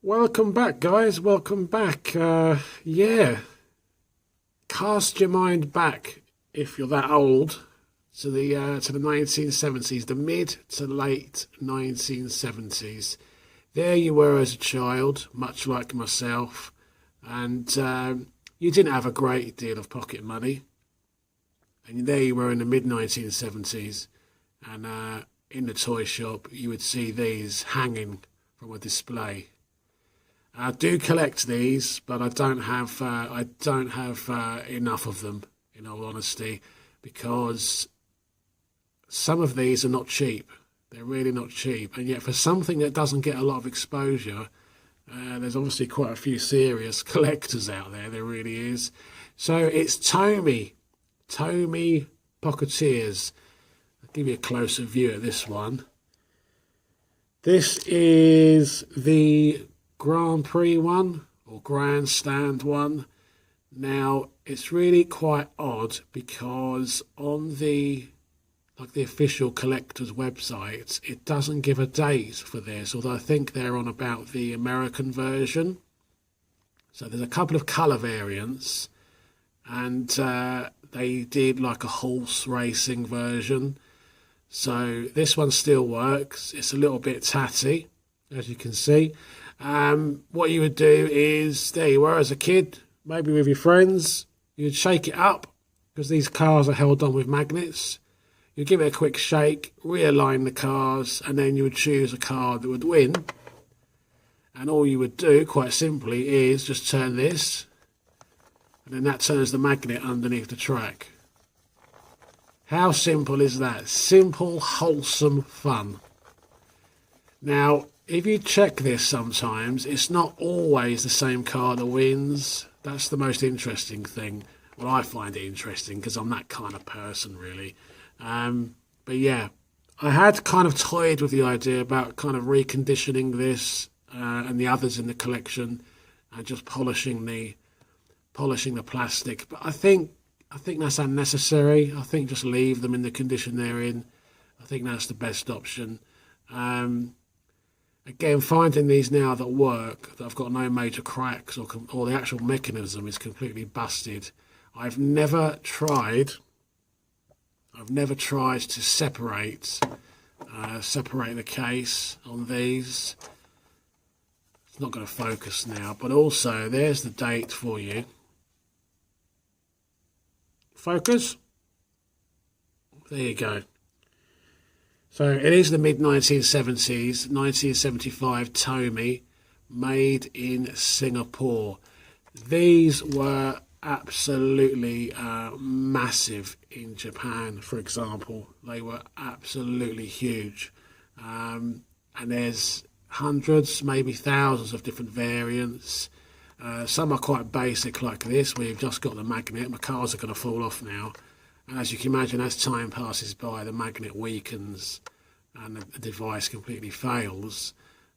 Welcome back, guys. Welcome back. Yeah, cast your mind back if you're that old to the 1970s, the mid to late 1970s. There you were as a child, much like myself, and you didn't have a great deal of pocket money. And there you were in the mid 1970s, and in the toy shop you would see these hanging from a display. I do collect these, but I don't have enough of them, in all honesty, because some of these are not cheap. They're really not cheap, and yet for something that doesn't get a lot of exposure, there's obviously quite a few serious collectors out there. There really is. So it's Tomy Pocketeers. I'll give you a closer view at this one. This is the GrandPrix one, or Grandstand one. Now, it's really quite odd because on the official collector's website, it doesn't give a date for this, although I think they're on about the American version. So there's a couple of colour variants, and they did like a horse racing version. So this one still works. It's a little bit tatty, as you can see. What you would do is, there you were as a kid, maybe with your friends, you'd shake it up, because these cars are held on with magnets. You'd give it a quick shake, realign the cars, and then you would choose a car that would win. And all you would do, quite simply, is just turn this, and then that turns the magnet underneath the track. How simple is that? Simple, wholesome fun. Now, if you check this sometimes, it's not always the same car that wins. That's the most interesting thing. Well, I find it interesting because I'm that kind of person, really. But yeah, I had kind of toyed with the idea about kind of reconditioning this and the others in the collection and just polishing the plastic. But I think that's unnecessary. I think just leave them in the condition they're in. I think that's the best option. Again, finding these now that work, that have got no major cracks or the actual mechanism is completely busted. I've never tried to separate the case on these. It's not going to focus now, but also there's the date for you. Focus. There you go. So it is the mid-1970s, 1975 Tomy, made in Singapore. These were absolutely massive in Japan, for example. They were absolutely huge. And there's hundreds, maybe thousands of different variants. Some are quite basic like this, where you've just got the magnet. My cars are going to fall off now. And as you can imagine, as time passes by, the magnet weakens and the device completely fails.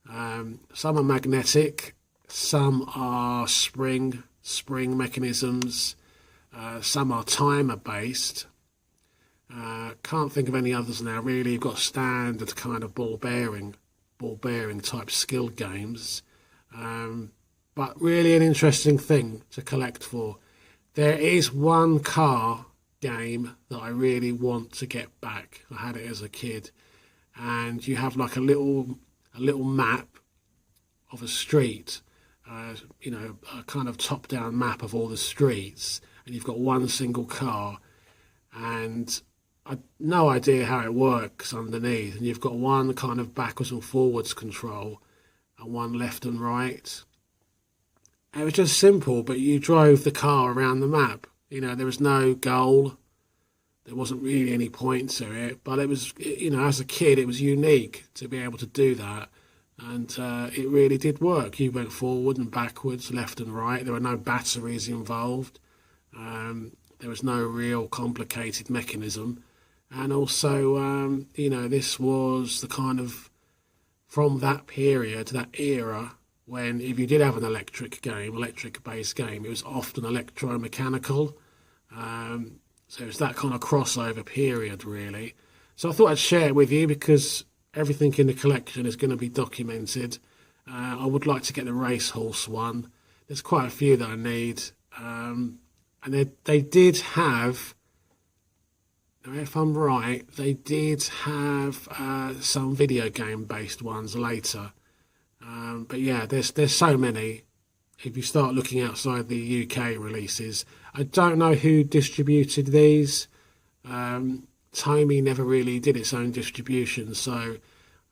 Some are magnetic, some are spring mechanisms, some are timer based. Can't think of any others now, really. You've got standard kind of ball bearing type skill games. But really an interesting thing to collect for. There is one car game that I really want to get back. I had it as a kid, and you have like a little map of a street, a kind of top-down map of all the streets, and you've got one single car, and I've no idea how it works underneath, and you've got one kind of backwards and forwards control and one left and right. It was just simple, but you drove the car around the map. There was no goal. There wasn't really any point to it, but it was, as a kid, it was unique to be able to do that. And it really did work. You went forward and backwards, left and right. There were no batteries involved. There was no real complicated mechanism. And also, this was the kind of, from that period, that era, when if you did have an electric-based game, it was often electromechanical. So it's that kind of crossover period, really. So I thought I'd share it with you because everything in the collection is going to be documented. I would like to get the racehorse one. There's quite a few that I need. And they did have, if I'm right, they did have some video game based ones later. But yeah, there's so many. If you start looking outside the UK releases, I don't know who distributed these. Tommy never really did its own distribution, so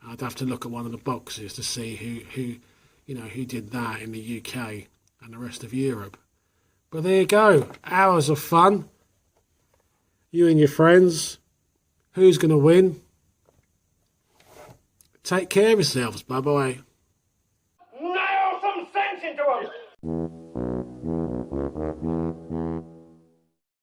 I'd have to look at one of the boxes to see who did that in the UK and the rest of Europe. But there you go, hours of fun. You and your friends. Who's going to win? Take care of yourselves. Bye bye. Nail some sense into 'em!